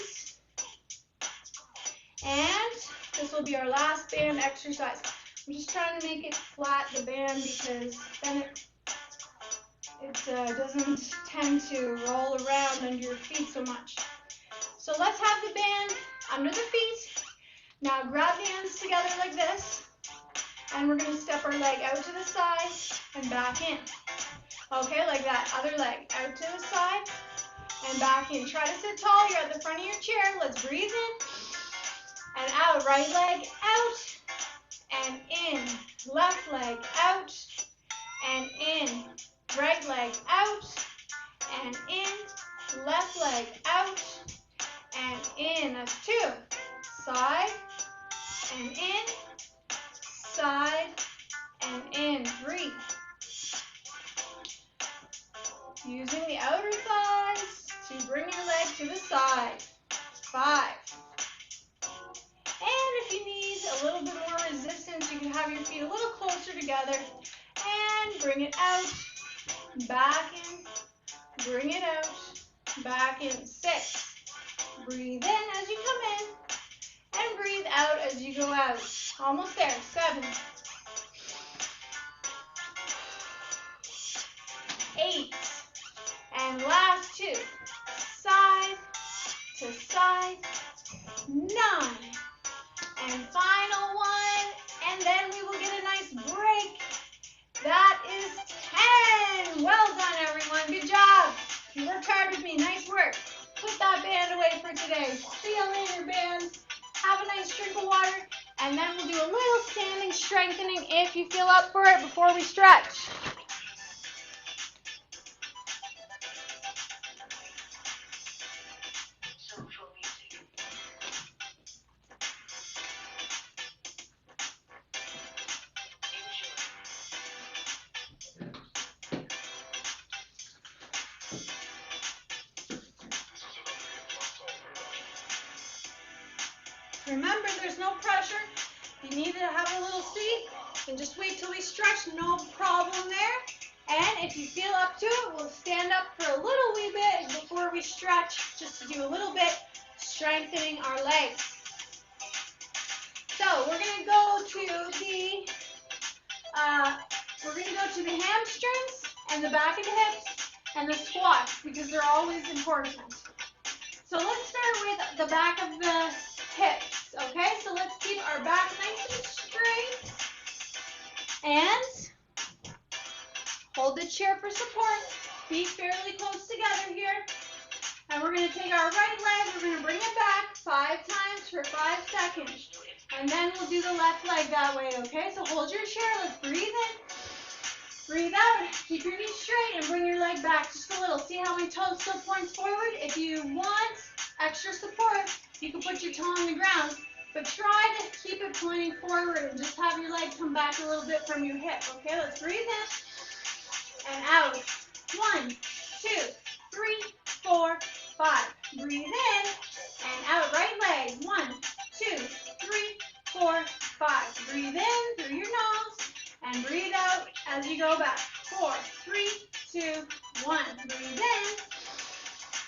And this will be our last band exercise. I'm just trying to make it flat, the band, because then it doesn't tend to roll around under your feet so much. So let's have the band under the feet. Now grab the hands together like this. And we're going to step our leg out to the side and back in. Okay, like that. Other leg out to the side and back in. Try to sit tall. You're at the front of your chair. Let's breathe in and out. Right leg out and in. Left leg out and in. Right leg out and in. Left leg out and in. That's 2. Side and in. Side and in. 3. Using the outer thighs to bring your leg to the side. 5. And if you need a little bit more resistance, you can have your feet a little closer together and bring it out, back in, bring it out, back in. 6. Breathe in as you come in and breathe out as you go out. Almost there. 7. 8. And last 2. Side to side. 9. And final 1. And then we will get a nice break. That is 10. Well done, everyone. Good job. You worked hard with me. Nice work. Put that band away for today. See you later, bands. Have a nice drink of water. And then we'll do a little standing strengthening if you feel up for it before we stretch. Remember, there's no pressure. If you need to have a little seat, then just wait till we stretch. No problem there. And if you feel up to it, we'll stand up for a little wee bit before we stretch, just to do a little bit, strengthening our legs. So we're going to go to the hamstrings and the back of the hips and the squats because they're always important. So let's start with the back of the hips. Okay, so let's keep our back nice and straight and hold the chair for support. Feet fairly close together here. And we're going to take our right leg, we're going to bring it back 5 times for 5 seconds. And then we'll do the left leg that way, okay? So hold your chair, let's breathe in Breathe out, keep your knees straight and bring your leg back just a little. See how my toe still points forward? If you want extra support, you can put your toe on the ground, but try to keep it pointing forward and just have your leg come back a little bit from your hip. Okay, let's breathe in and out. 1, 2, 3, 4, 5. Breathe in and out. Right leg. 1, 2, 3, 4, 5. Breathe in through your nose and breathe out as you go back. 4, 3, 2, 1. Breathe in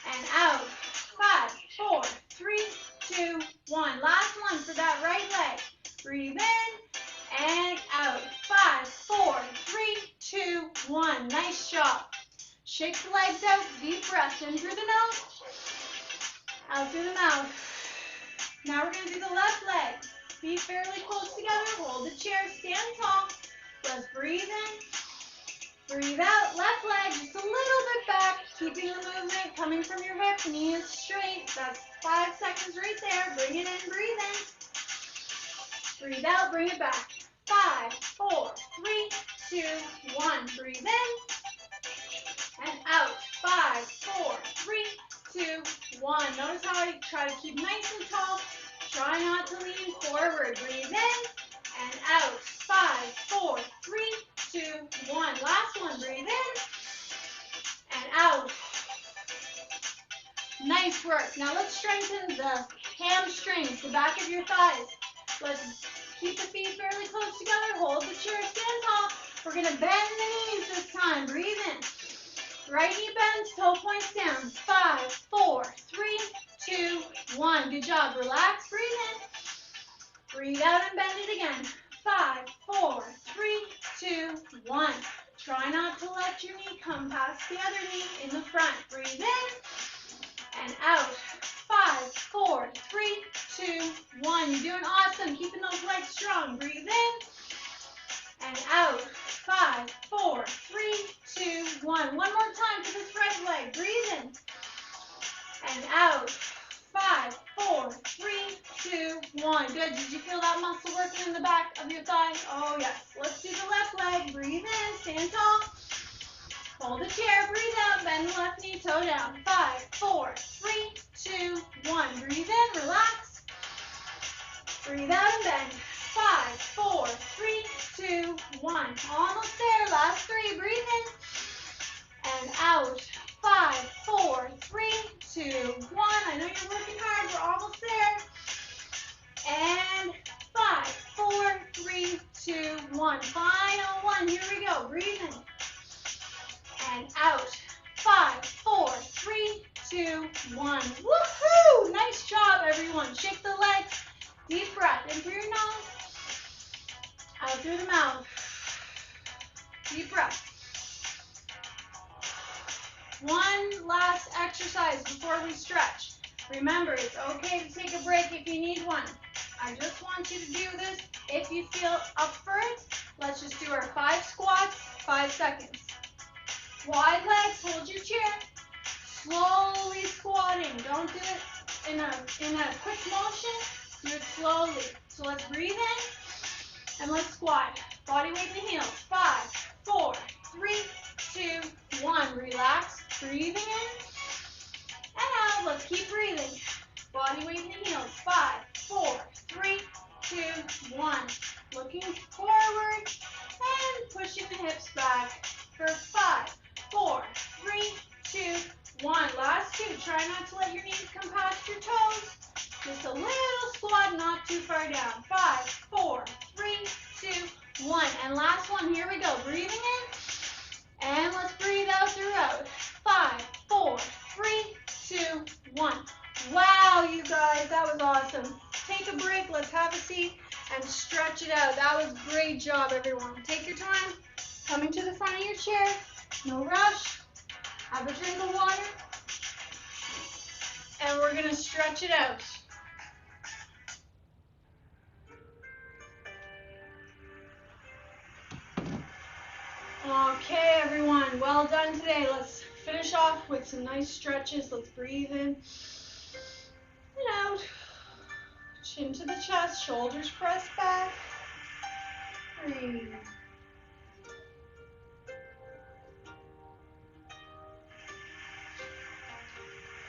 and out. 5, 4, 3, 2, 1. Last one for that right leg. Breathe in and out. 5, 4, 3, 2, 1. Nice job. Shake the legs out. Deep breath in through the nose, out through the mouth. Now we're going to do the left leg. Feet fairly close together. Hold the chair. Stand tall. Let's breathe in. Breathe out. Left leg just a little bit back. Keeping the movement coming from your hip. Knees straight. That's 5 seconds right there. Bring it in. Breathe in. Breathe out. Bring it back. 5, 4, 3, 2, 1. Breathe in and out. 5, 4, 3, 2, 1. Notice how I try to keep nice and tall. Try not to lean forward. Breathe in and out. 5, 4, 3, 2, 1. Last one. Breathe in and out. Nice work. Now let's strengthen the hamstrings, the back of your thighs. Let's keep the feet fairly close together. Hold the chair. Stand tall. We're going to bend the knees this time. Breathe in. Right knee bends, toe points down. 5, 4, 3, 2, 1. Good job. Relax. Breathe in. Breathe out and bend it again. 5, 4, 3, 2, 1. Try not to let your knee come past the other knee in the front. Breathe in and out. 5, 4, 3, 2, 1. You're doing awesome. Keeping those legs strong. Breathe in and out. 5, 4, 3, 2, 1. One more time for this right leg. Breathe in and out. 5, 4, 3, 2, 1. Good. Did you feel that muscle working in the back of your thigh? Oh, yes. Let's do the left leg. Breathe in. Stand tall. Hold the chair. Breathe out. Bend the left knee. Toe down. 5, 4, 3, 2, 1. Breathe in. Relax. Breathe out and bend. 5, 4, 3, 2, 1. Almost there. Last 3. Breathe in and out. 5, 4, 3, 2, 1. I know you're working hard. We're almost there. And 5, 4, 3, 2, 1. Final one. Here we go. Breathe in and out. 5, 4, 3, 2, 1. Woohoo! Nice job, everyone. Shake the legs. Deep breath in through your nose, out through the mouth. Deep breath. One last exercise before we stretch. Remember, it's okay to take a break if you need one. I just want you to do this if you feel up for it. Let's just do our 5 squats, 5 seconds. Wide legs, hold your chair. Slowly squatting. Don't do it in a quick motion. Do it slowly. So let's breathe in and let's squat. Body weight in the heels. 5, 4, 3, 2, 1. Relax. Breathing in and out. Let's keep breathing. Body weight in the heels. 5, 4, 3, 2, 1. Looking forward and pushing the hips back for 5, 4, 3, 2, 1. Last 2. Try not to let your knees come past your toes. Just a little squat, not too far down. 5, 4, 3, 2, 1. And last one. Here we go. Breathing in. And let's breathe out throughout. 5, 4, 3, 2, 1. Wow, you guys, that was awesome. Take a break. Let's have a seat and stretch it out. That was a great job, everyone. Take your time. Coming to the front of your chair. No rush. Have a drink of water. And we're going to stretch it out. Okay, everyone, well done today. Let's finish off with some nice stretches. Let's breathe in and out. Chin to the chest, shoulders pressed back. Breathe.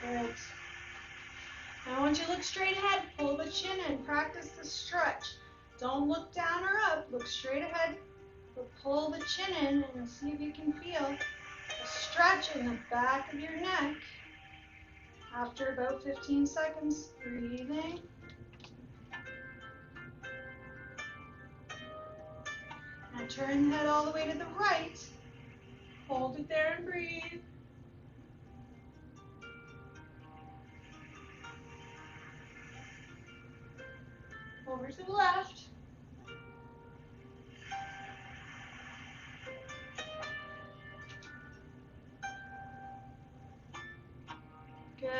Good. Now I want you to look straight ahead, pull the chin in, practice the stretch. Don't look down or up, look straight ahead, but pull the chin in and see if you can feel a stretch in the back of your neck. After about 15 seconds, breathing. Now turn the head all the way to the right. Hold it there and breathe. Over to the left. Good.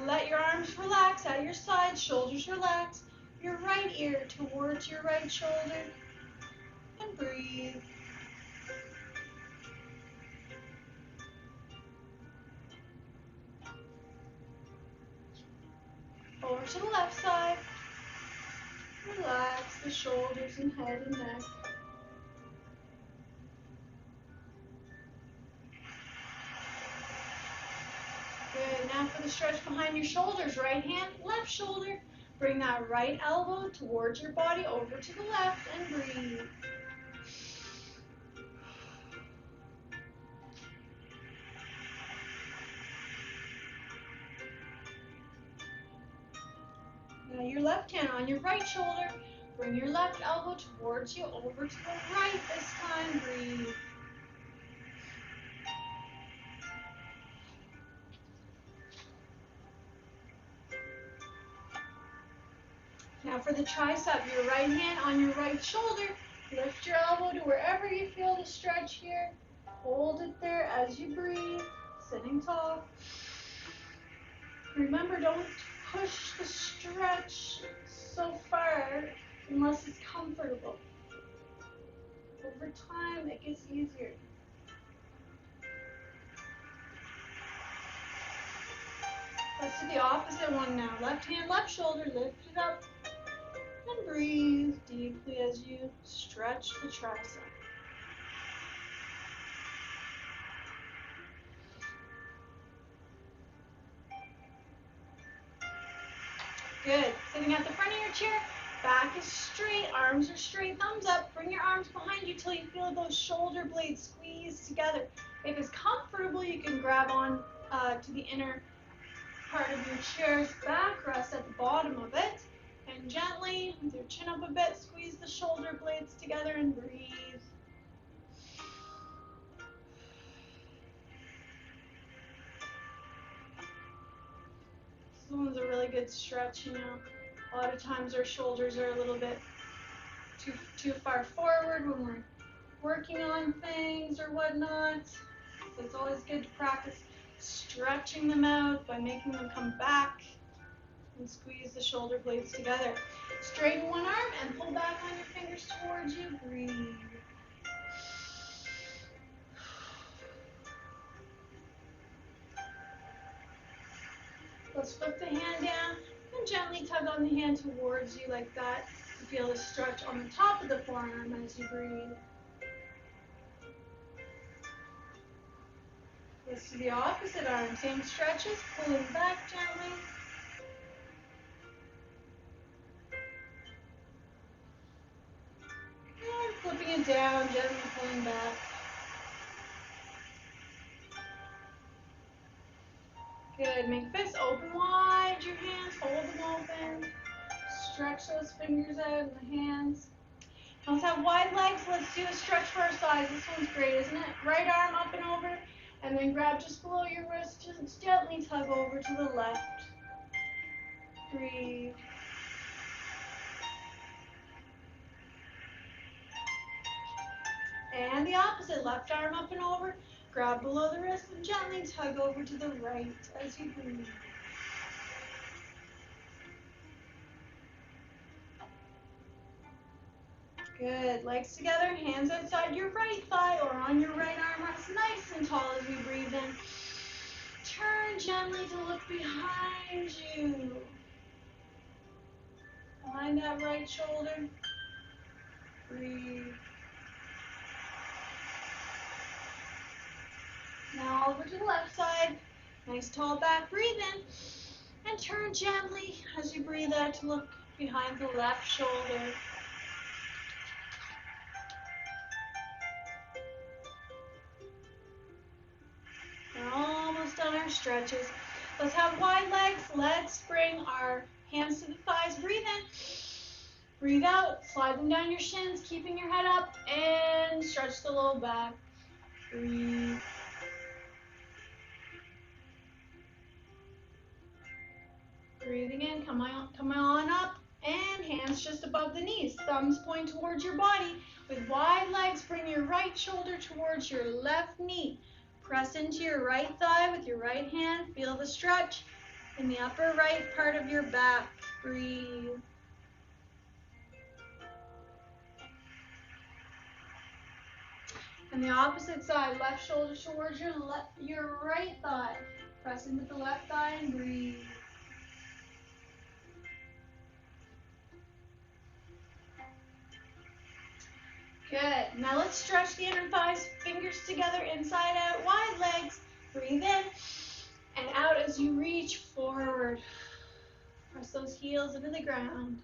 Let your arms relax at your sides, shoulders relax. Your right ear towards your right shoulder. And breathe. Over to the left side. Relax the shoulders and head and neck. Good. Now for the stretch behind your shoulders. Right hand, left shoulder. Bring that right elbow towards your body over to the left and breathe. Now your left hand on your right shoulder. Bring your left elbow towards you over to the right this time. Breathe. Now for the tricep, your right hand on your right shoulder. Lift your elbow to wherever you feel the stretch here. Hold it there as you breathe, sitting tall. Remember, don't push the stretch so far unless it's comfortable. Over time, it gets easier. Let's do the opposite one now. Left hand, left shoulder, lift it up. And breathe deeply as you stretch the tricep. Good. Sitting at the front of your chair, back is straight, arms are straight, thumbs up. Bring your arms behind you till you feel those shoulder blades squeeze together. If it's comfortable, you can grab on to the inner part of your chair's backrest at the bottom of it. And gently, with your chin up a bit, squeeze the shoulder blades together and breathe. This one's a really good stretch, you know. A lot of times our shoulders are a little bit too far forward when we're working on things or whatnot. So it's always good to practice stretching them out by making them come back and squeeze the shoulder blades together. Straighten one arm and pull back on your fingers towards you. Breathe. Let's flip the hand down and gently tug on the hand towards you like that. You feel the stretch on the top of the forearm as you breathe. Let's do the opposite arm. Same stretches, pulling back gently. And flipping it down, gently pulling back. Good. Make fists open wide, your hands, hold them open. Stretch those fingers out in the hands. Let's have wide legs. Let's do a stretch for our sides. This one's great, isn't it? Right arm up and over, and then grab just below your wrist. Just gently tug over to the left. Breathe. And the opposite, left arm up and over. Grab below the wrist and gently tug over to the right as you breathe. Good. Legs together, hands outside your right thigh or on your right arm. Rest nice and tall as we breathe in. Turn gently to look behind you. Behind that right shoulder. Breathe. Now over to the left side. Nice tall back, breathe in. And turn gently as you breathe out to look behind the left shoulder. We're almost done our stretches. Let's have wide legs. Let's bring our hands to the thighs. Breathe in. Breathe out. Slide them down your shins, keeping your head up. And stretch the low back. Breathe. Breathing in, come on up, and hands just above the knees. Thumbs point towards your body. With wide legs, bring your right shoulder towards your left knee. Press into your right thigh with your right hand. Feel the stretch in the upper right part of your back. Breathe. And the opposite side, left shoulder towards your right thigh. Press into the left thigh and breathe. Good. Now let's stretch the inner thighs, fingers together, inside out, wide legs. Breathe in and out as you reach forward. Press those heels into the ground.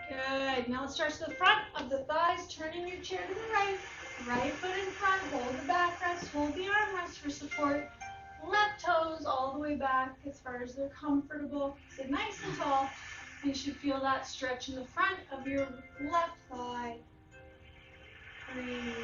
Good. Now let's stretch the front of the thighs, turning your chair to the right. Right foot in front, hold the backrest, hold the armrest for support. Left toes all the way back as far as they're comfortable. Sit nice and tall. You should feel that stretch in the front of your left thigh. Breathe.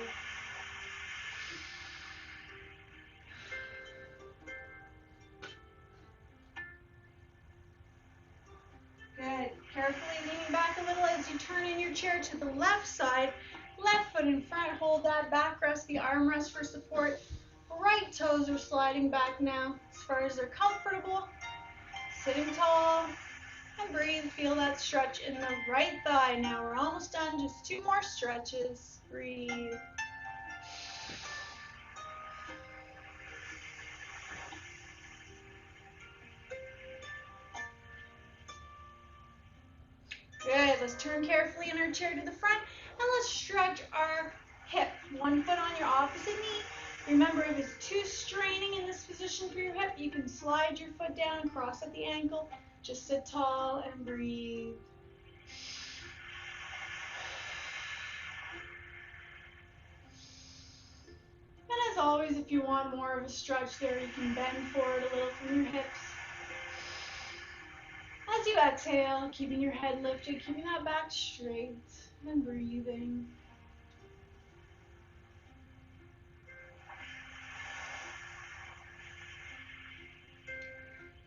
Good. Carefully leaning back a little as you turn in your chair to the left side. Left foot in front, hold that backrest, the armrest for support. Right toes are sliding back now as far as they're comfortable. Sitting tall and breathe. Feel that stretch in the right thigh. Now we're almost done. Just 2 more stretches. Breathe. And good. Let's turn carefully in our chair to the front and let's stretch our hip. One foot on your opposite knee. Remember, if it's too straining in this position for your hip, you can slide your foot down, cross at the ankle. Just sit tall and breathe. And as always, if you want more of a stretch there, you can bend forward a little from your hips. As you exhale, keeping your head lifted, keeping that back straight, and breathing.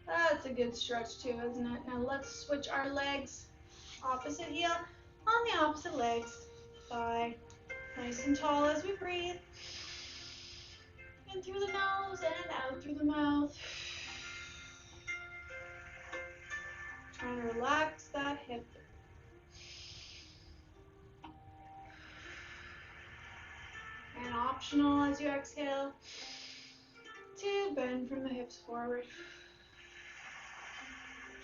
That's a good stretch too, isn't it? Now let's switch our legs. Opposite heel on the opposite legs. Thigh. Nice and tall as we breathe. In through the nose and out through the mouth. Trying to relax that hip. And optional as you exhale to bend from the hips forward.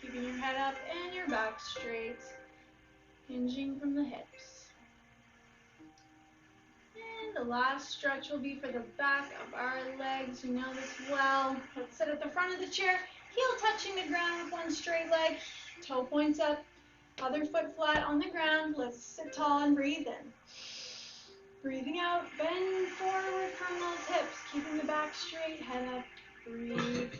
Keeping your head up and your back straight. Hinging from the hips. And the last stretch will be for the back of our legs. You know this well. Let's sit at the front of the chair. Heel touching the ground with one straight leg. Toe points up. Other foot flat on the ground. Let's sit tall and breathe in. Breathing out, bend forward from those hips, keeping the back straight, head up, breathe.